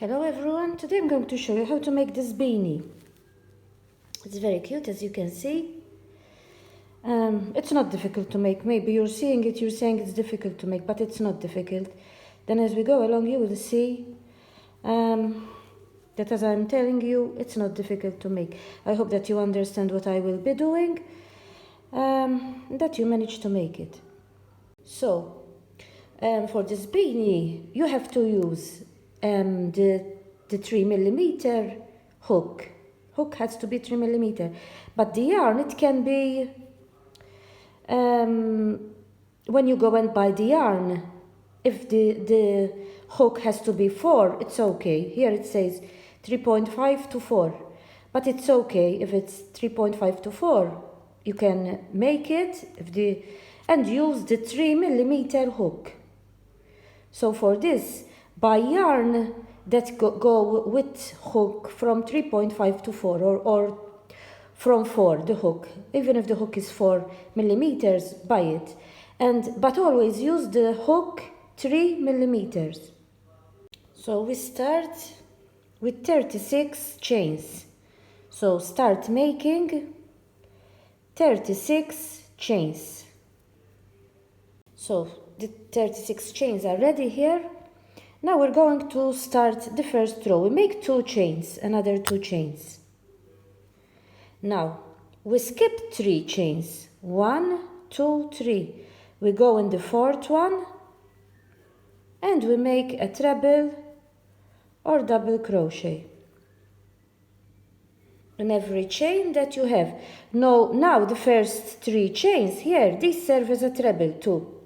Hello everyone, today I'm going to show you how to make this beanie. It's very cute, as you can see. It's not difficult to make. Maybe you're seeing it, you're saying it's difficult to make, but it's not difficult. Then as we go along you will see that as I'm telling you, it's not difficult to make. I hope that you understand what I will be doing, that you manage to make it. So, for this beanie, you have to use the 3mm hook. Hook has to be 3mm, but the yarn, it can be when you go and buy the yarn, if the hook has to be 4, it's okay. Here it says 3.5 to 4, but it's okay if it's 3.5 to 4. You can make it and use the 3mm hook. So for this, buy yarn that go with hook from 3.5 to 4 or from 4, the hook. Even if the hook is 4mm, buy it. But always use the hook 3mm. So we start with 36 chains. So start making 36 chains. So the 36 chains are ready here. Now we're going to start the first row. We make 2 chains, another 2 chains. Now we skip 3 chains. 1, 2, 3. We go in the 4th one and we make a treble or double crochet in every chain that you have. Now the first 3 chains here, these serve as a treble too.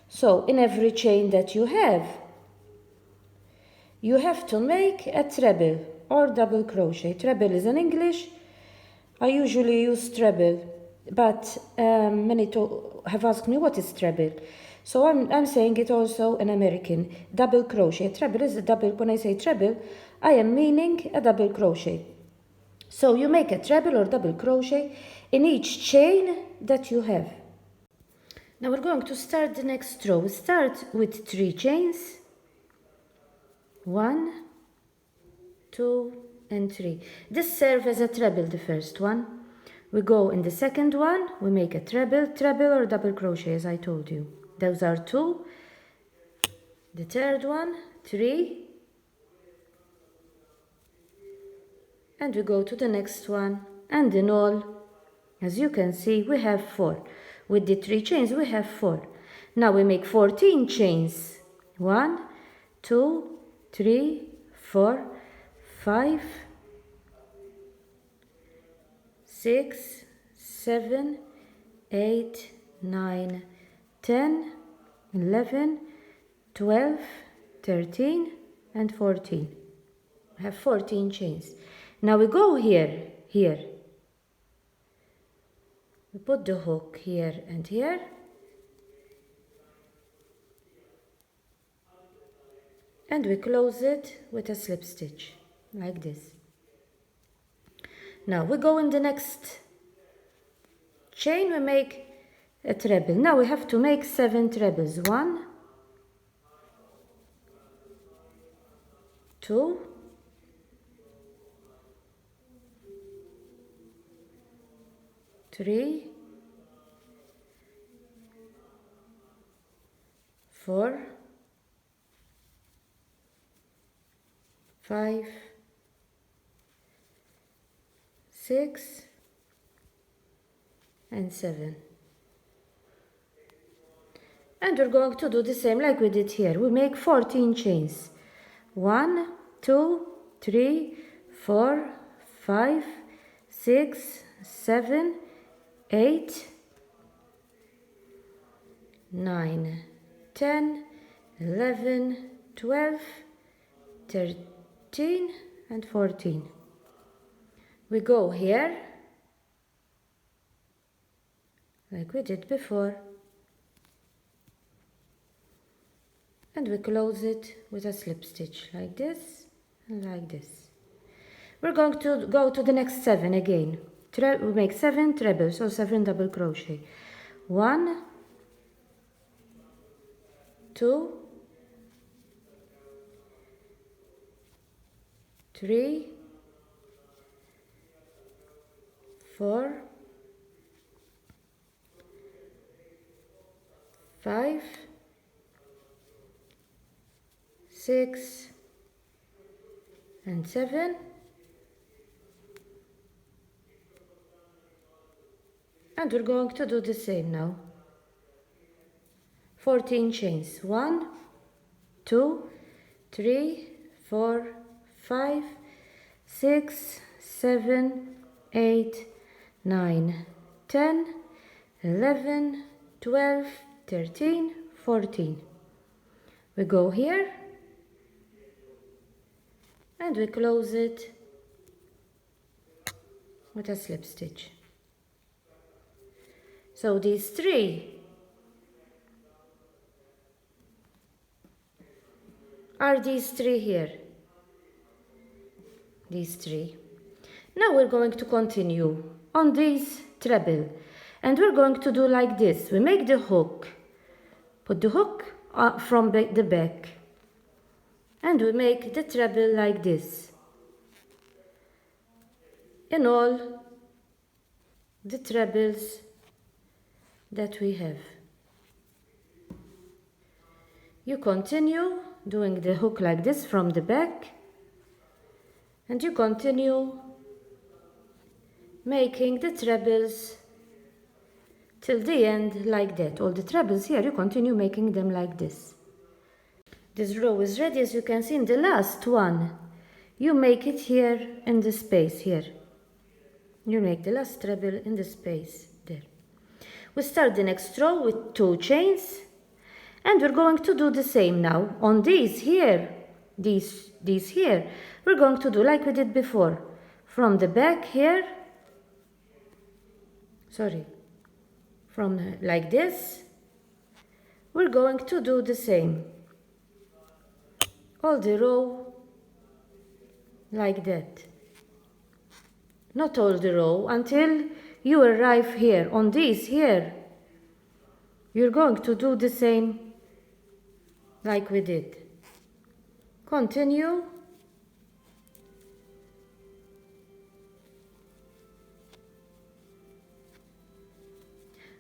So in every chain that you have to make a treble or double crochet. Treble is in English. I usually use treble, but many have asked me what is treble. So I'm saying it also in American. Double crochet. Treble is a double. When I say treble, I am meaning a double crochet. So you make a treble or double crochet in each chain that you have. Now we're going to start the next row. We start with 3 chains. 1, 2, and 3. This serves as a treble, the first one. We go in the second one, we make a treble or double crochet, as I told you. Those are 2. The third one, 3. And we go to the next one, and in all, as you can see, we have 4. With the 3 chains, we have 4. Now we make 14 chains. 1, 2, 3, 4, 5, 6, 7, 8, 9, 10, 11, 12, 13, and 14. We have 14 chains. Now we go here. We put the hook here and here. And we close it with a slip stitch, like this. Now we go in the next chain, we make a treble. Now we have to make 7 trebles. 1, 2, 3, 4, 5, 6, and 7. And we're going to do the same like we did here. We make 14 chains. 1, 2, 3, 4, 5, 6, 7, 8, 9, 10, 11, 12, 13, and 14. We go here, like we did before, and we close it with a slip stitch, like this and like this. We're going to go to the next 7 again. We make 7 trebles, so 7 double crochet. 1, 2, 3, 4, 5, 6 and 7, and we're going to do the same now. 14 chains. 1, 2, 3, 4, 5, 6, 7, 8, 9, 10, 11, 12, 13, 14. We go here and we close it with a slip stitch. So these 3 are these 3 here. These 3. Now we're going to continue on this treble, and we're going to do like this. We make the hook, put the hook from the back, and we make the treble like this in all the trebles that we have. You continue doing the hook like this from the back, and you continue making the trebles till the end like that. All the trebles here, you continue making them like this. This row is ready, as you can see. In the last one, you make it here in the space here. You make the last treble in the space there. We start the next row with 2 chains, and we're going to do the same now on these here. These here, we're going to do like we did before. From the back here, from like this, we're going to do the same. All the row like that. Not all the row until you arrive here on these here. You're going to do the same like we did. Continue.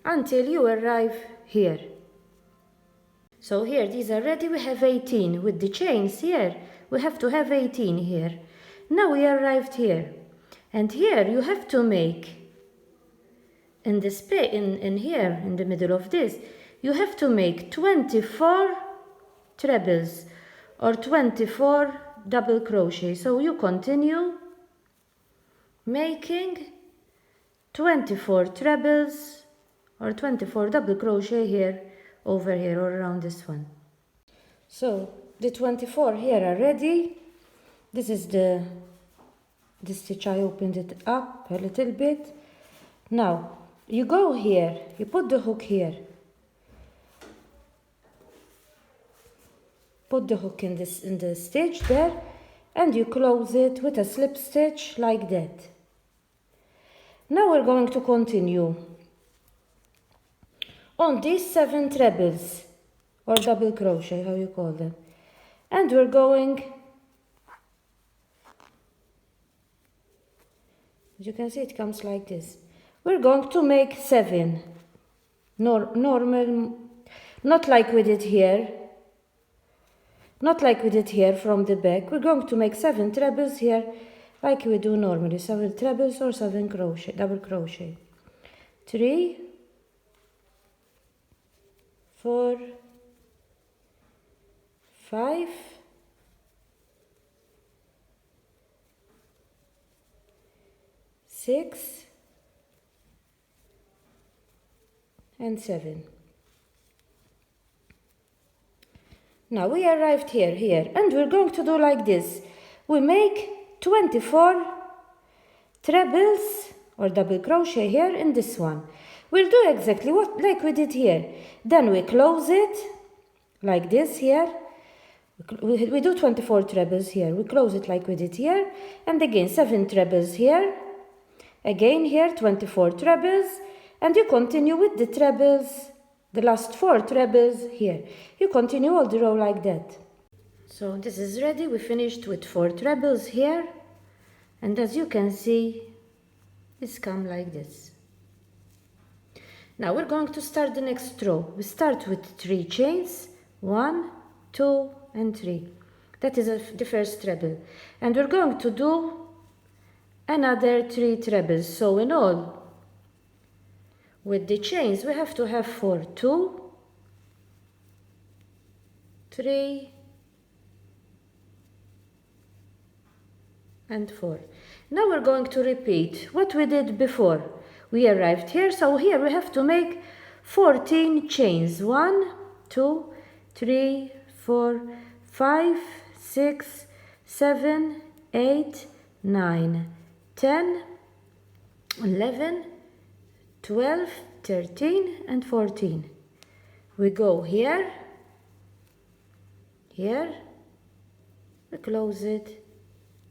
Until you arrive here. So here, these are ready. We have 18 with the chains here. We have to have 18 here. Now we arrived here. And here you have to make, in the space, in here, in the middle of this, you have to make 24 trebles or 24 double crochet. So you continue making 24 trebles or 24 double crochet here, over here, or around this one. So the 24 here are ready. This is the stitch. I opened it up a little bit. Now you go here, you put the hook here, put the hook in the stitch there, and you close it with a slip stitch like that. Now we're going to continue on these 7 trebles or double crochet, how you call them, and we're going, as you can see, it comes like this. We're going to make 7 normal, not like we did here, not like we did here from the back. We're going to make 7 trebles here like we do normally, 7 trebles or 7 crochet, double crochet. 3, 4, 5, 6 and 7. Now we arrived here, and we're going to do like this. We make 24 trebles or double crochet here in this one. We'll do exactly like we did here. Then we close it like this here. We do 24 trebles here. We close it like we did here, and again 7 trebles here. Again here 24 trebles, and you continue with the trebles, the last 4 trebles here. You continue all the row like that. So this is ready. We finished with 4 trebles here, and as you can see, it's come like this. Now we're going to start the next row. We start with 3 chains, 1, 2 and 3. That is the first treble, and we're going to do another 3 trebles. So in all, with the chains, we have to have 4, 2, 3 and 4. Now we're going to repeat what we did before. We arrived here, so here we have to make 14 chains. 1, 2, 3, 4, 5, 6, 7, 8, 9, 10, 11, 12, 13 and 14. We go here, here, we close it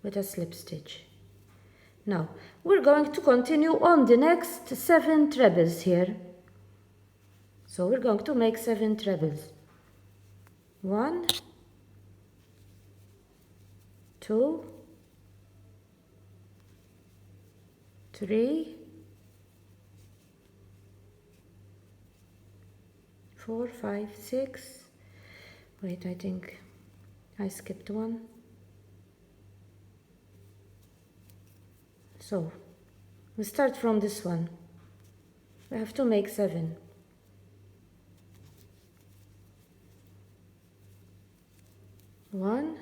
with a slip stitch. Now we're going to continue on the next 7 trebles here. So we're going to make 7 trebles. 1, 2, 3, 4, 5, 6. Wait, I think I skipped one. So we start from this one. We have to make 7. 1,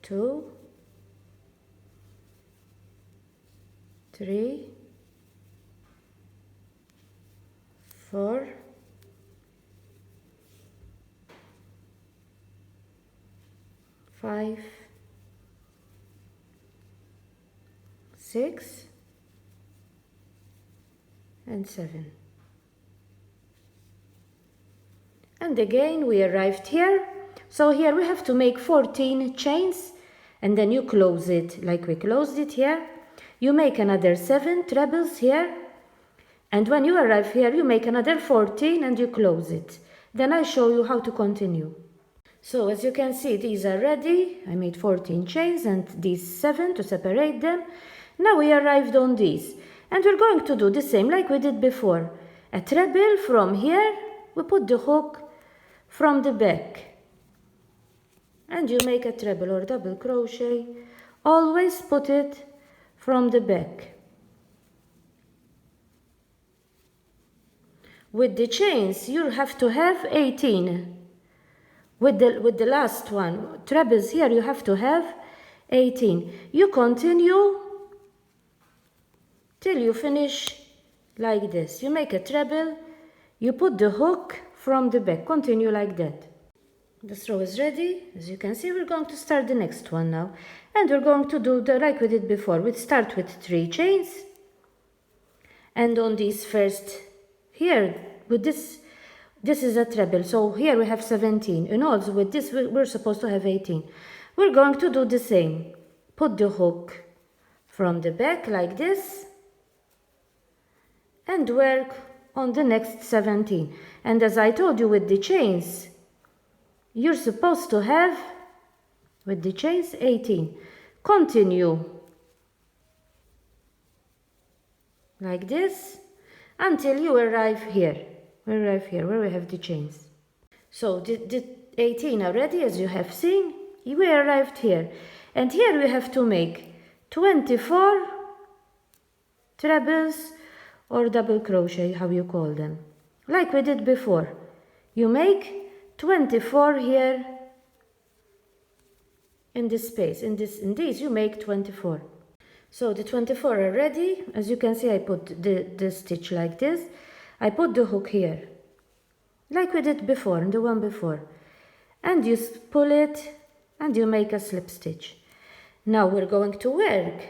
2, 3, 4, 5, 6 and 7. And again we arrived here. So here we have to make 14 chains, and then you close it like we closed it here. You make another 7 trebles here, and when you arrive here you make another 14 and you close it. Then I show you how to continue. So as you can see, these are ready. I made 14 chains and these 7 to separate them. Now we arrived on these, and we're going to do the same like we did before. A treble from here, we put the hook from the back, and you make a treble or double crochet. Always put it from the back. With the chains, you have to have 18. With the last one, trebles here, you have to have 18. You continue till you finish like this. You make a treble, you put the hook from the back, continue like that. This row is ready. As you can see, we're going to start the next one now, and we're going to do like we did before. We start with 3 chains, and on these first here with this is a treble, so here we have 17, and also with this we're supposed to have 18. We're going to do the same. Put the hook from the back like this and work on the next 17. And as I told you, with the chains, you're supposed to have, with the chains, 18. Continue like this until you arrive here. We arrive here where we have the chains. So the 18 are ready, as you have seen. We arrived here, and here we have to make 24 trebles or double crochet, how you call them, like we did before. You make 24 here in this space. In these you make 24. So the 24 are ready. As you can see, I put the stitch like this. I put the hook here, like we did before, in the one before, and you pull it and you make a slip stitch. Now we're going to work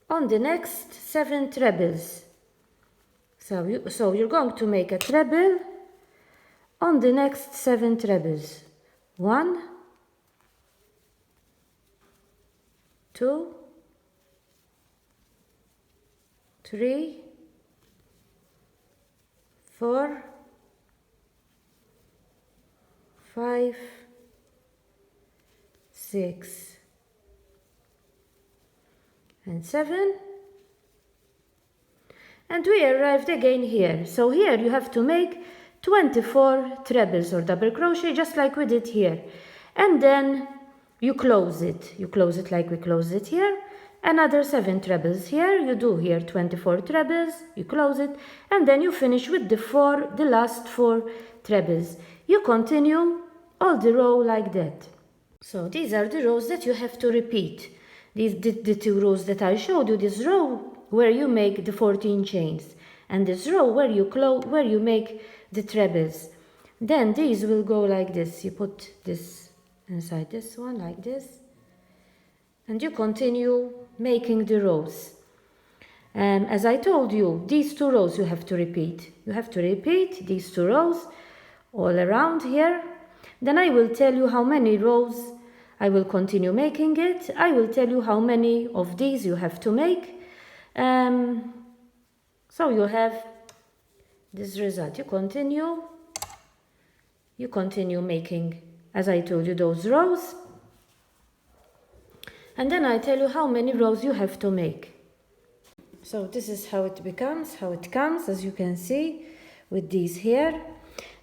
on the next 7 trebles. So you're going to make a treble on the next 7 trebles. 1, 2, 3, 4, 5, 6, and 7, and we arrived again here. So here you have to make 24 trebles or double crochet, just like we did here, and then you close it. You close it like we closed it here. Another 7 trebles here. You do here 24 trebles, you close it, and then you finish with the last 4 trebles. You continue all the row like that. So these are the rows that you have to repeat. These the 2 rows that I showed you. This row where you make the 14 chains, and this row where you make the trebles. Then these will go like this. You put this inside this one like this, and you continue making the rows. As I told you, these 2 rows you have to repeat. You have to repeat these 2 rows all around here. Then I will tell you how many rows I will continue making it. I will tell you how many of these you have to make. So you have this result. You continue making, as I told you, those rows. And then I tell you how many rows you have to make. So this is how it comes, as you can see, with these here.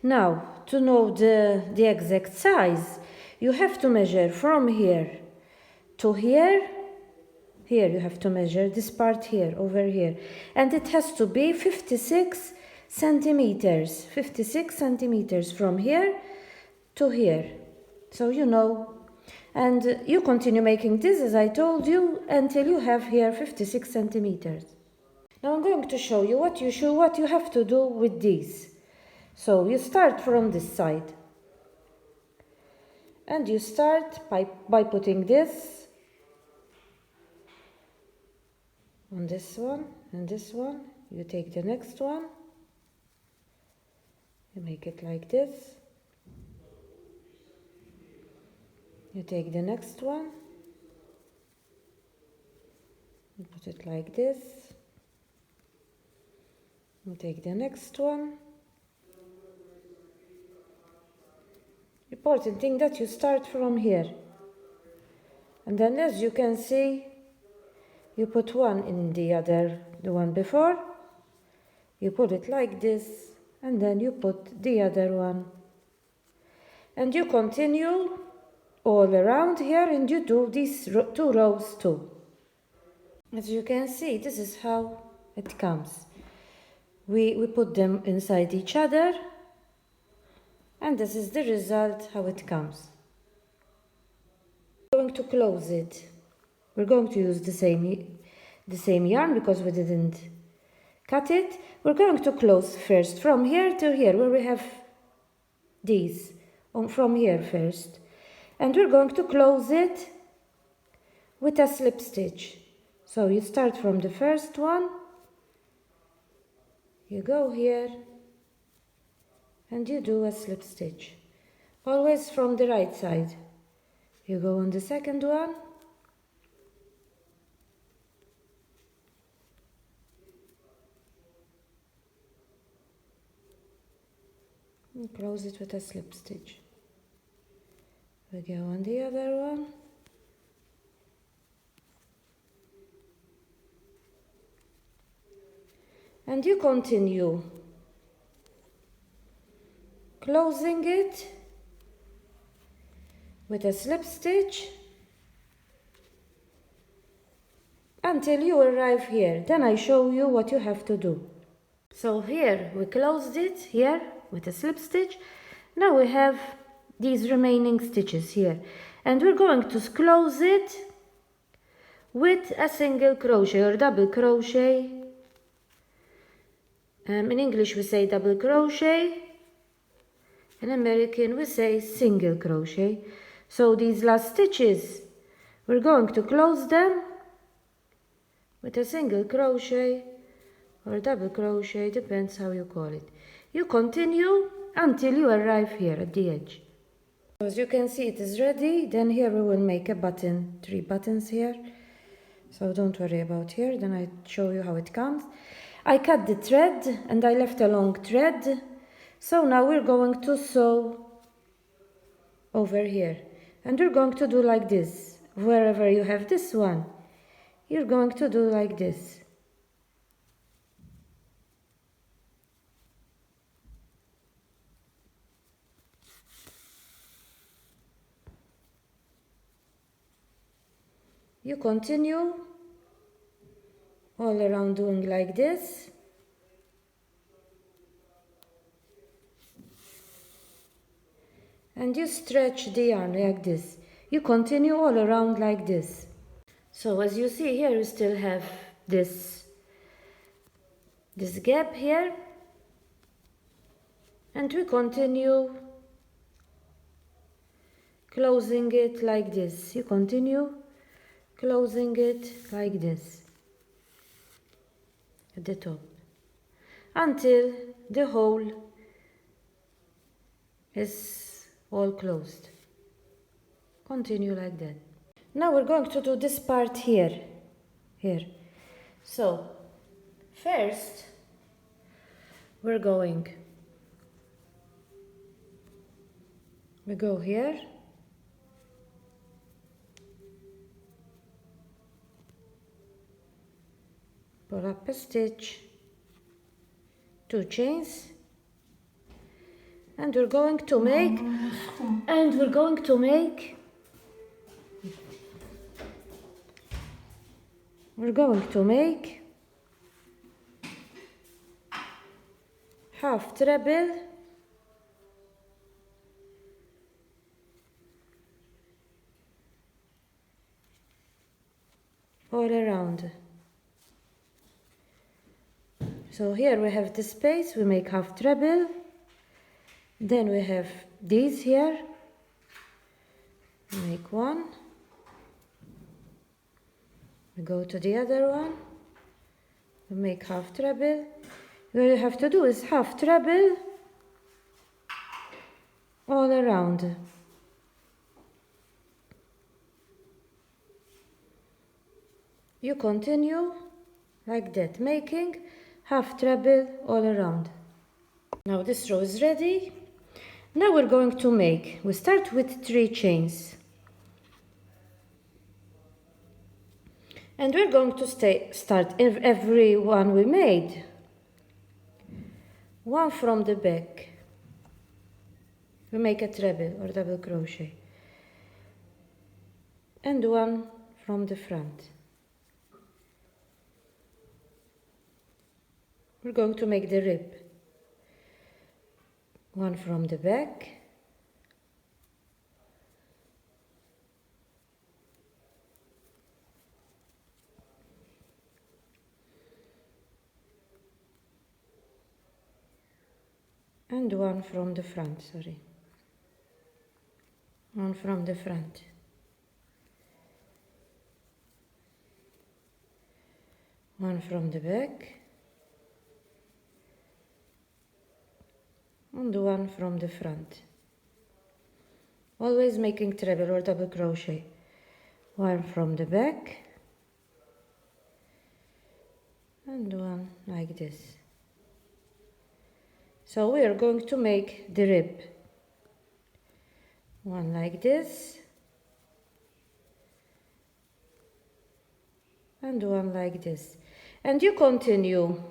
Now, to know the exact size, you have to measure from here to here. Here you have to measure this part here, over here. And it has to be 56 centimeters. 56 centimeters from here to here. So you know. And you continue making this, as I told you, until you have here 56 centimeters. Now I'm going to show you what you have to do with these. So you start from this side. And you start by putting this on this one and this one. You take the next one. You make it like this. You take the next one, you put it like this, you take the next one. Important thing that you start from here, and then as you can see, you put one in the one before, you put it like this, and then you put the other one, and you continue all around here, and you do these 2 rows too. As you can see, this is how it comes. We put them inside each other, and this is the result, how it comes. We're going to close it. We're going to use the same yarn because we didn't cut it. We're going to close first from here to here, where we have these, from here first. And we're going to close it with a slip stitch. So you start from the first one, you go here, and you do a slip stitch. Always from the right side. You go on the second one, and close it with a slip stitch. We go on the other one, and you continue closing it with a slip stitch until you arrive here. Then I show you what you have to do. So here we closed it here with a slip stitch. Now we have these remaining stitches here, and we're going to close it with a single crochet or double crochet. In English we say double crochet, in American we say single crochet. So these last stitches, we're going to close them with a single crochet or double crochet, depends how you call it. You continue until you arrive here at the edge. As you can see, it is ready. Then here we will make a button, 3 buttons here. So don't worry about here, then I show you how it comes. I cut the thread and I left a long thread. So now we're going to sew over here. And we're going to do like this. Wherever you have this one, you're going to do like this. You continue all around doing like this. And you stretch the yarn like this. You continue all around like this. So as you see here, you still have this gap here. And we continue closing it like this. You continue closing it like this at the top until the hole is all closed. Continue like that. Now we're going to do this part here. So first we go here, pull up a stitch, 2 chains, and we're going to make half treble all around. So here we have the space, we make half treble, then we have these here, we make 1, we go to the other one, we make half treble. What you have to do is half treble all around. You continue like that, making half treble all around. Now this row is ready. Now we're going to we start with 3 chains. And we're going to start every one we made. 1 from the back. We make a treble or double crochet. And 1 from the front. We're going to make the rib. 1 from the back. And 1 from the front, 1 from the front. 1 from the back. And 1 from the front. Always making treble or double crochet. 1 from the back. And 1 like this. So we are going to make the rib. 1 like this. And 1 like this. And you continue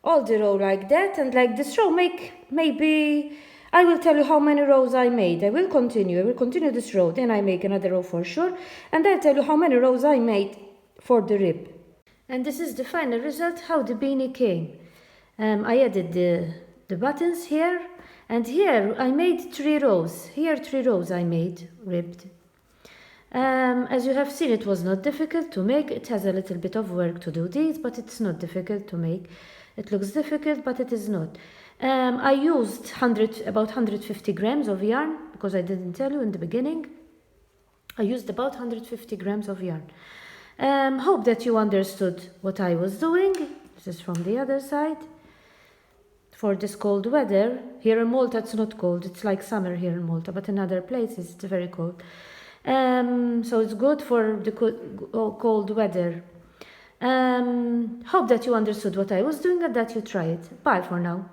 all the row like that, and like this row maybe I will tell you how many rows I made. I will continue this row, then I make another row for sure, and I'll tell you how many rows I made for the rib. And this is the final result, how the beanie came. I added the buttons here, and here I made 3 rows. Here 3 rows I made ribbed. As you have seen, it was not difficult to make. It has a little bit of work to do these, but it's not difficult to make. It looks difficult, but it is not. I used about 150 grams of yarn, because I didn't tell you in the beginning. I used about 150 grams of yarn. Hope that you understood what I was doing. This is from the other side. For this cold weather, here in Malta it's not cold, it's like summer here in Malta, but in other places it's very cold. So it's good for the cold weather. Hope that you understood what I was doing and that you try it. Bye for now.